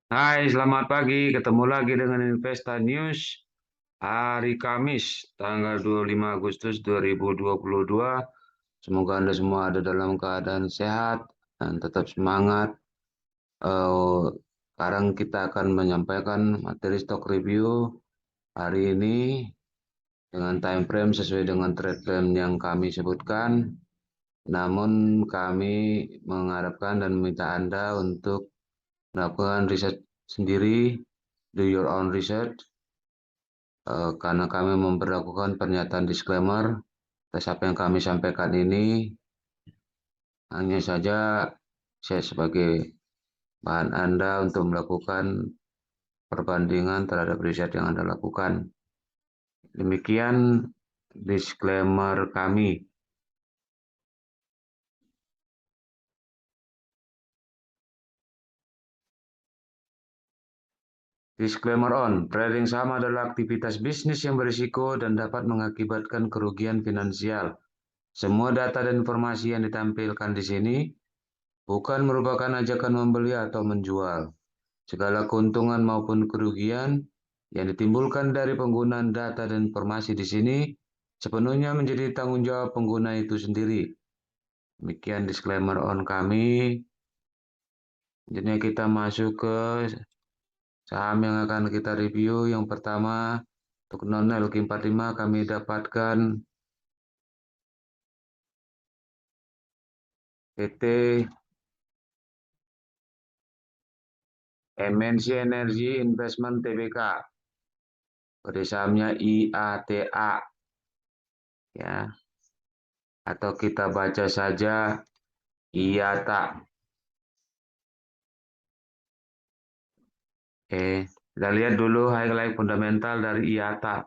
Hai, selamat pagi. Ketemu lagi dengan Investa News hari Kamis, tanggal 25 Agustus 2022. Semoga Anda semua ada dalam keadaan sehat dan tetap semangat. Eh, Sekarang kita akan menyampaikan materi stock review hari ini dengan time frame sesuai dengan trade plan yang kami sebutkan. Namun kami mengharapkan dan meminta Anda untuk melakukan riset sendiri, do your own research, karena kami memperlakukan pernyataan disclaimer atas apa yang kami sampaikan ini hanya saja saya sebagai bahan Anda untuk melakukan perbandingan terhadap riset yang Anda lakukan. Demikian disclaimer kami. Disclaimer on, trading saham adalah aktivitas bisnis yang berisiko dan dapat mengakibatkan kerugian finansial. Semua data dan informasi yang ditampilkan di sini bukan merupakan ajakan membeli atau menjual. Segala keuntungan maupun kerugian yang ditimbulkan dari penggunaan data dan informasi di sini sepenuhnya menjadi tanggung jawab pengguna itu sendiri. Demikian disclaimer on kami. Jadi kita masuk ke saham yang akan kita review. Yang pertama, untuk non LQ45 kami dapatkan PT MNC Energy Investment Tbk. Kode sahamnya IATA, ya, atau kita baca saja IATA. Kita lihat dulu highlight fundamental dari IATA.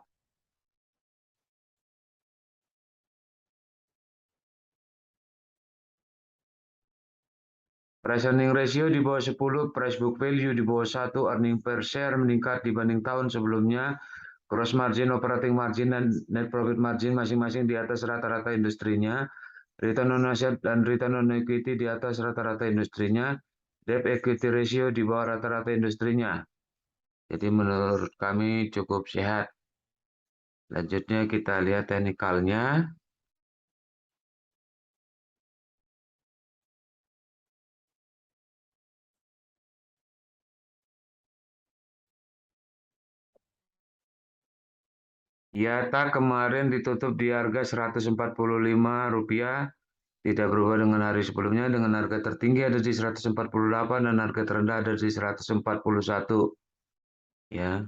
Price earning ratio di bawah 10, price book value di bawah 1, earning per share meningkat dibanding tahun sebelumnya. Gross margin, operating margin, dan net profit margin masing-masing di atas rata-rata industrinya. Return on asset dan return on equity di atas rata-rata industrinya. Debt equity ratio di bawah rata-rata industrinya. Jadi menurut kami cukup sehat. Selanjutnya kita lihat teknikalnya. IATA kemarin ditutup di harga Rp145, tidak berubah dengan hari sebelumnya, dengan harga tertinggi ada di 148 dan harga terendah ada di 141. Ya.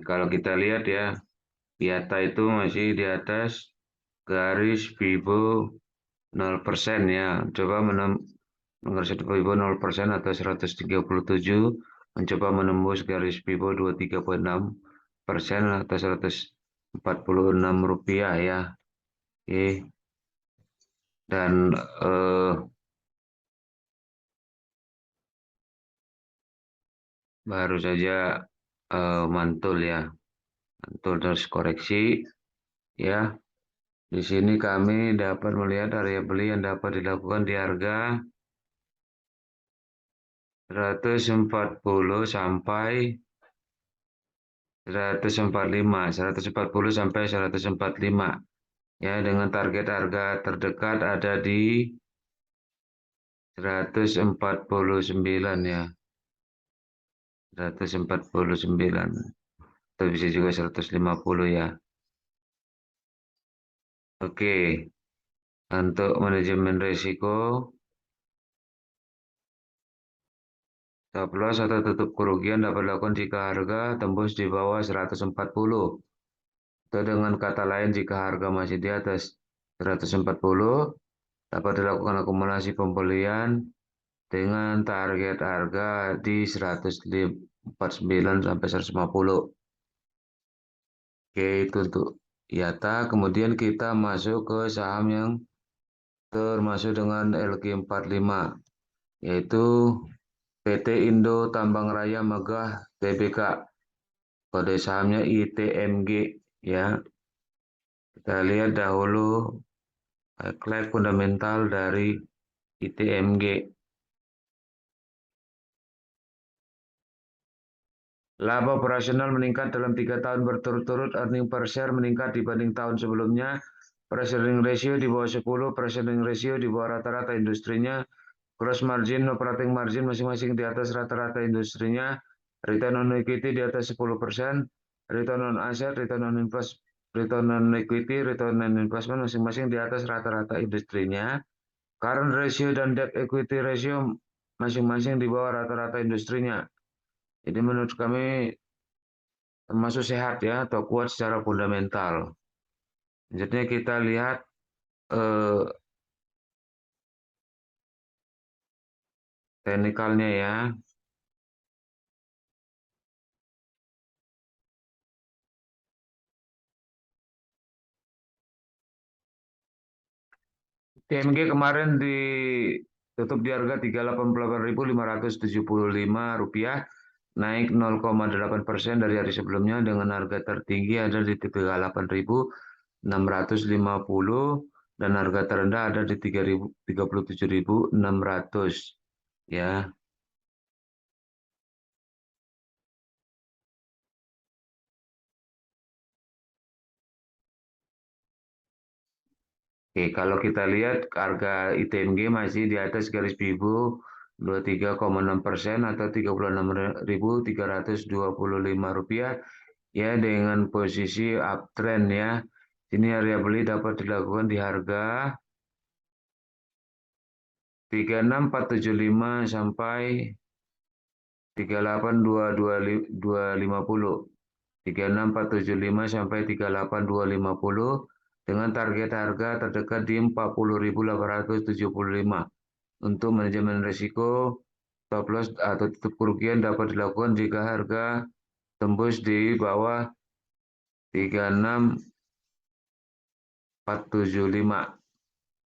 Kalau kita lihat ya, IATA itu masih di atas garis Fibo 0% ya. Coba garis Fibo 0% atau 137, mencoba menembus garis Fibo 23,6% atau Rp146 ya. Oke. Dan baru saja mantul ya, mantul terus koreksi ya. Di sini kami dapat melihat area beli yang dapat dilakukan di harga 140 sampai 145, 140 sampai 145 ya, dengan target harga terdekat ada di 149 ya. 149 atau bisa juga 150 ya. Oke, untuk manajemen risiko, stop loss atau tutup kerugian dapat dilakukan jika harga tembus di bawah 140. Atau dengan kata lain, jika harga masih di atas 140, dapat dilakukan akumulasi pembelian dengan target harga di 149 sampai 150. Oke, itu untuk IATA. Kemudian kita masuk ke saham yang termasuk dengan LQ45, yaitu PT Indo Tambang Raya Megah Tbk. Kode sahamnya ITMG ya. Kita lihat dahulu highlight fundamental dari ITMG. Laba operasional meningkat dalam 3 tahun berturut-turut, earning per share meningkat dibanding tahun sebelumnya, price earning ratio di bawah 10, price earning ratio di bawah rata-rata industrinya, gross margin, operating margin masing-masing di atas rata-rata industrinya, return on equity di atas 10%, return on asset, return on equity, return on investment masing-masing di atas rata-rata industrinya, current ratio dan debt equity ratio masing-masing di bawah rata-rata industrinya. Jadi menurut kami termasuk sehat ya atau kuat secara fundamental. Selanjutnya kita lihat teknikalnya ya. TMG kemarin ditutup di harga Rp38.575, naik 0,8% dari hari sebelumnya dengan harga tertinggi ada di Rp38.650 dan harga terendah ada di Rp37.600 ya. Oke, kalau kita lihat harga ITMG masih di atas garis biru 23,6% atau Rp36.325 ya dengan posisi uptrend ya. Ini area beli dapat dilakukan di harga 36475 sampai 38250. 36475 sampai 38250 dengan target harga terdekat di 40.875. Untuk manajemen risiko, stop loss atau tutup kerugian dapat dilakukan jika harga tembus di bawah 36475.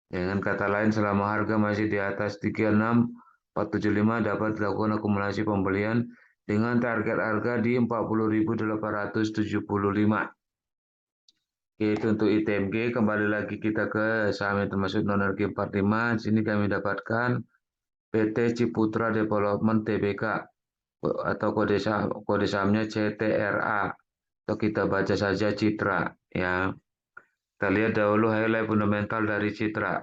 Dengan kata lain, selama harga masih di atas 36475 dapat dilakukan akumulasi pembelian dengan target harga di 40.875. Itu untuk ITMG. Kembali lagi kita ke saham yang termasuk non RG45. Di sini kami dapatkan PT Ciputra Development Tbk atau kode sahamnya CTRA atau kita baca saja Citra ya. Kita lihat dahulu highlight fundamental dari Citra.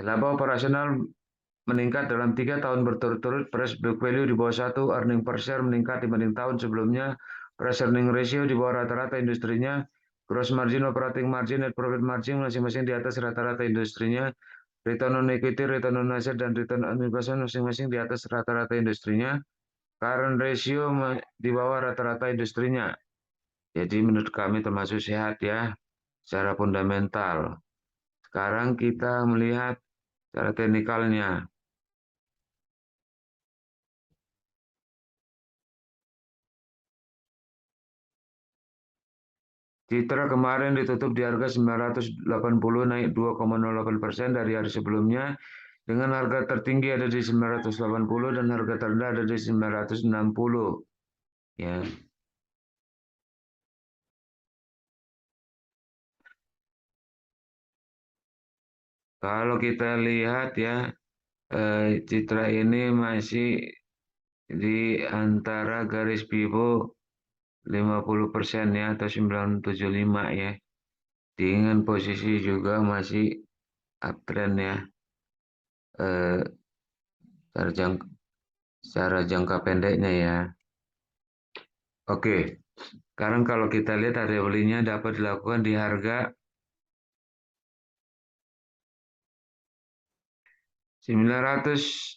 Laba operasional meningkat dalam 3 tahun berturut-turut, price book value di bawah 1, earning per share meningkat dibanding tahun sebelumnya, price earning ratio di bawah rata-rata industrinya, gross margin, operating margin, net profit margin masing-masing di atas rata-rata industrinya, return on equity, return on asset, dan return on investment masing-masing di atas rata-rata industrinya, current ratio di bawah rata-rata industrinya. Jadi menurut kami termasuk sehat ya, secara fundamental. Sekarang kita melihat secara teknikalnya. Citra kemarin ditutup di harga 980 naik 2,08% dari hari sebelumnya dengan harga tertinggi ada di 980 dan harga terendah ada di 960 ya. Kalau kita lihat ya Citra ini masih di antara garis biru 50% ya atau 975 ya. Dengan posisi juga masih uptrend ya. Eh, secara jangka pendeknya ya. Oke, sekarang kalau kita lihat area belinya dapat dilakukan di harga 900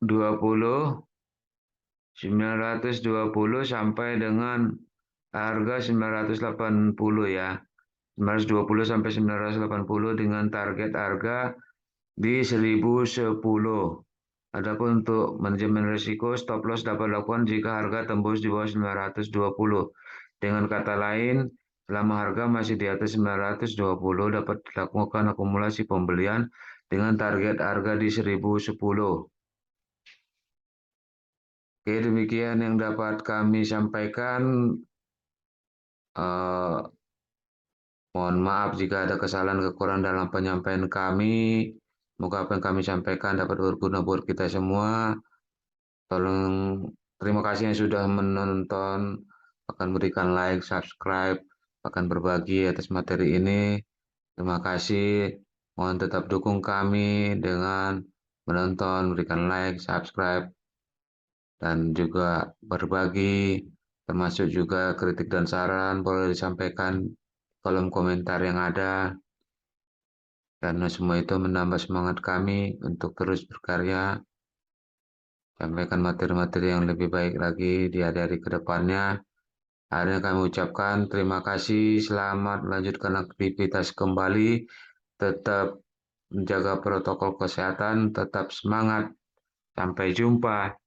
920 sampai dengan harga 980 ya. 920 sampai 980 dengan target harga di 1010. Adapun untuk manajemen risiko, stop loss dapat dilakukan jika harga tembus di bawah 920. Dengan kata lain, selama harga masih di atas 920 dapat dilakukan akumulasi pembelian dengan target harga di 1010. Oke, demikian yang dapat kami sampaikan. Eh, Mohon maaf jika ada kesalahan kekurangan dalam penyampaian kami. Semoga apa yang kami sampaikan dapat berguna buat kita semua. Tolong terima kasih yang sudah menonton, akan berikan like, subscribe, akan berbagi atas materi ini. Terima kasih. Mohon tetap dukung kami dengan menonton, berikan like, subscribe, dan juga berbagi, termasuk juga kritik dan saran boleh disampaikan kolom komentar yang ada, karena semua itu menambah semangat kami untuk terus berkarya, sampaikan materi-materi yang lebih baik lagi di hari-hari ke depannya. Akhirnya kami ucapkan terima kasih, selamat melanjutkan aktivitas kembali, tetap menjaga protokol kesehatan, tetap semangat, sampai jumpa.